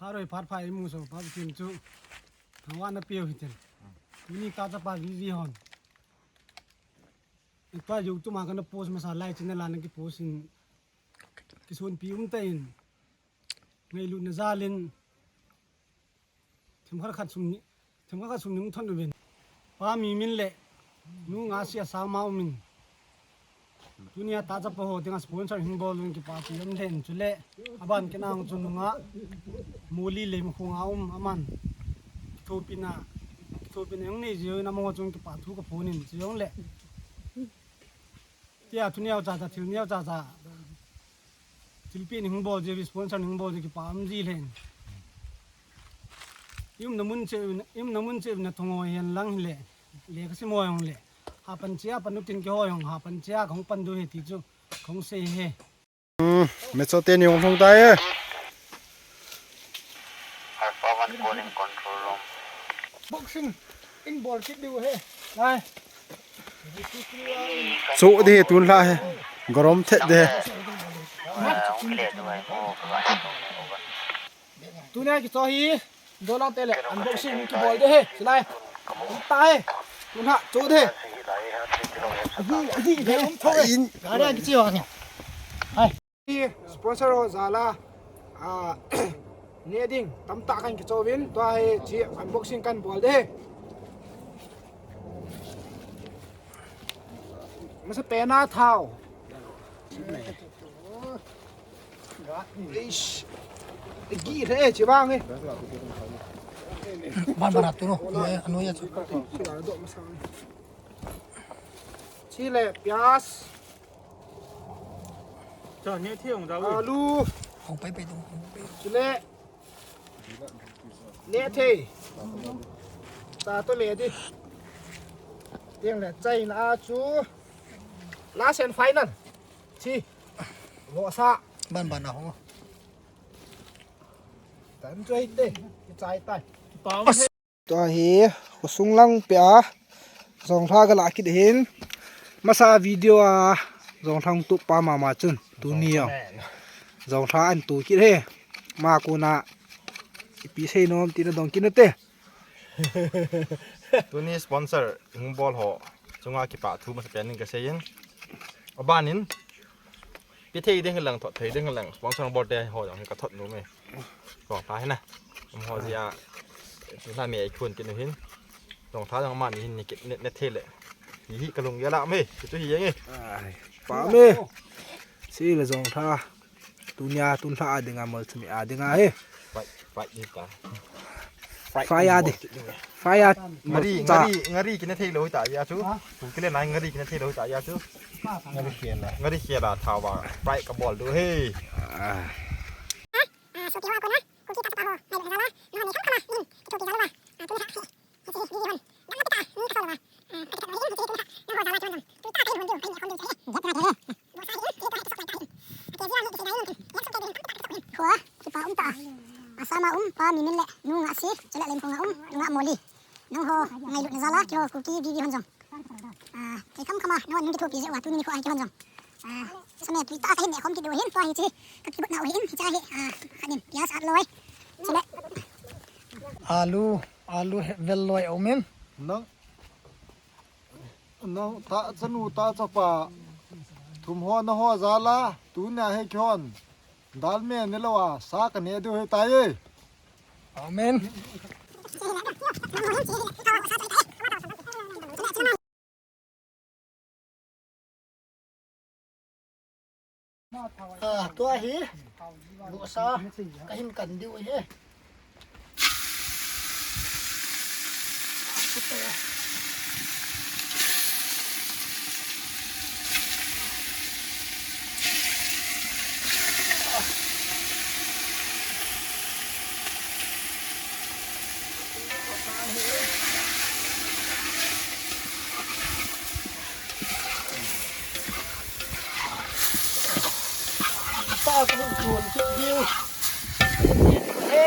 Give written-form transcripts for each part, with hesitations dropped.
พาโดยพัดไฟมูสพัดกินจุทางวันน่ะเปียวหินทีนี้ตาจะปาวิหอนตัวอยู่ตุมากันโพสมาสาไลจินลานกิโพสินกิส่วนปีอุ้มเต้นไงลุนซาลินทำข้าขัดสุนนี้ทำข้าขัดสุนนี้มุทันดูเป็นป้ามีมินเละนู้งอาเซียสาวมาอุมินทุนี้ตาจะพอที่งาสปอนเซอร์หินบอลลุนกิปาตีมเล่นจุเละอาบันกันนางจุนุงะมูลีเลมคงอาอามันทูปินายังนี่เจอน้ำมันจุนกิปาทุกพูนินเจอเละที่อาทุนี้เอาจ่าที่นี้เอาจ่าทิลปีนหินบอลเจอสปอนเซอร์หินบอลกิปามจีเล่นยิ่มน้ำมันเจ็บนะทงอยยันลังเละก็สิมอยงเละหาปัญเชียปันนุตินกี่หอยงหาปัญเชียของปันดูเหตุจูของเสียเหไม่ชอบเต้นอยู่ของตายAlpha 1 calling control room. boxing in ball kickดูเฮ้ไอ้สู้ดิตุนละกรมเท็ดเด้ Clear the way. Over. ตัวนี้กี่ตัวฮีโดนเราเตะเลยอันบ็อกซิ่งกี่บอลเด้เฮ้สิไลตายคุณฮะจูเด้ยี่เดี๋ยวผมโทษอะไรกี่จีวะเนี่ยไอ้ที่สปอนเซอร์ซาลาเนี่ยดิ้งตั้มตากันกี่โจวินตัวให้จีอันบ็อกซิ่งกันบอลเด้มันจะเป็นหน้าเท้ากี่เท่จีบ้างไงบ้านบารัตุโน่อันนู้นยังชิเล่พิอาสจอดเนี่ยเที่ยวของเราอาลูของไปตรง ชิเล่เล่เทตาตัวเล่ดิเรียงแหละใจนะอาจูลาเซนไฟนั่นชีโลซาบ้านเอาแต่มันช่วยเด้ใจตายตัวเหี้ยก็ส่งลังเปียสองท่าก็ลาคิดเห็นมาซาวิดีโอสองทางตุปามาจุนตัวนี้อ่ะสองท่าอันตัวคิดเฮมากูน่ะปีเซนอมตีนดองกินเต้ตัวนี้สปอนเซอร์หิงบอลห่อจงว่ากิปะทูมาสเปนนึงก็เสียนเอาบ้านนี้พิธีได้เงินหลังถอดเทได้เงินหลังสปอนเซอร์บอลได้ห่ออย่างกระทดรู้ไหมบอกท้ายนะผมห่อสิน่ามีไอ้คนกินหนึ่งหินรองเท้าทางมันหินนี่กินเน็ตเทเลยหีกระลงเยอะละมั้ยจุดหียังไงป้าเม่สิเลยสองท่าตุนยาตุนท่าดึงอ่ะมันจะมีดึงอ่ะเฮ้ไฟดีกว่าไฟยาดิไฟยางารีกินเทเลยจ่ายยาชูถูกกินเลยนายงารีกินเทเลยจ่ายยาชูงารีเขียนละทาวว่าไฟกับบอลดูเฮ้สุดที่ว่าคนนะคุณคิดตัดต่อในแบบนั้นนะน้องนี่เขาเข้ามาถูกตีกันแล้วว่าตัวนี้ค่ะดีมันดังไม่ตาเข้ามาตัดไหนนี่คือน้องรอตาละจนตัวตาเป็นคนอยู่ให้คนดูใช้เย็บมาเลยบ่ใส่ที่ตัวให้สกไหนเกี่ยวนี่คือไหนนี่ยักษ์ตัวเป็นหัวที่ป้าตาอาสามาป้ามีมินเละนุ่งอาซีจะเล่นของนุ่งโมลีน้องโฮไงลุนซาลาเกี่ยวคุกกี้ดีฮันจงที่คำมาน้องนี่ถูกตีเสียว่าตัวนี้เขาไอ้ฮันจงสมัยปีตาเห็นเนี่ยคนที่ดูเห็นตัวเห็นสิก็คิดว่าเราเห็นใจอันนี้ยาสะลอยใช่ไหมอาลูเวลลอยเอาเมนน้องตาสนุตาจะป่าทุ่มหัวน้หัวซาลาตูน่าให้ชอนดัลเมนนี่ละว่าสากันเนี่ยดูให้ตายเลยเอาเมนตัวฮีลูกซาก็หิมกันดูเฮ้ป้าก็เป็นส่วนคิดดิวเฮ้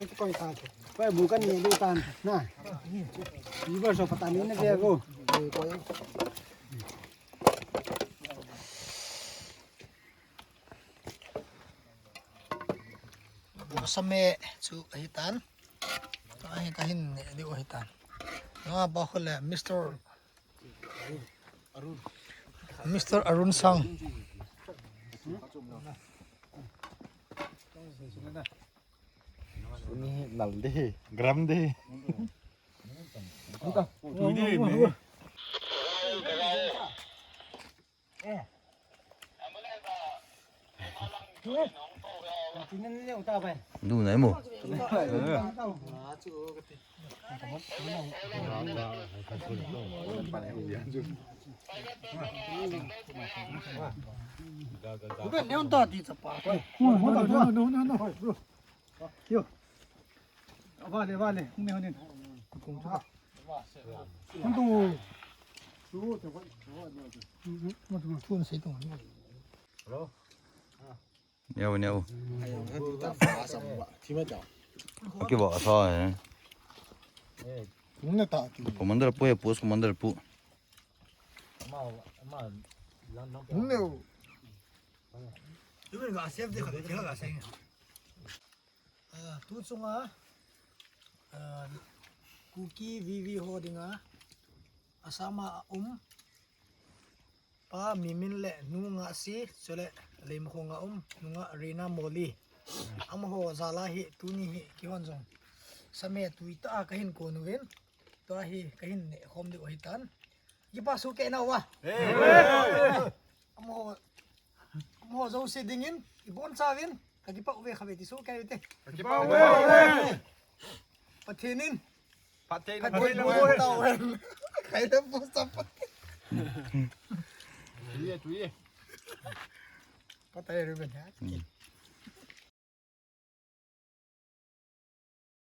Cái coi ta phải bù cái này đi tan nè đi vào số phát này kia cô Same chu hitan. Ai kahin di hitan. Nga ba khole Mr. Arun Sang. Ini nal deh, gram deh. Nu này mồ. Ube neon ta di chapa. vale vale không 또 Phun sei tong. Neo neo. Cái bỏ thôi. Đúng ta ki. Commander pu, post commander pu. Đúng neo. Iben ga save de khade kela ga sai. Tu chunga cookie VV hodinga asama pa mimin le nunga si chole lem khonga nunga arena moli amho zala hi tuni hi kiwan jong same tuita kahin konuwen to hi kahin ne khom de ohitan yipa su ke na wa amho zo se dingin ibon sawin kagipa uwe khabeti su kai te pathenin Patay Patay na mo tawon. Kaya po sa patay. Tuye. Patay rin ba?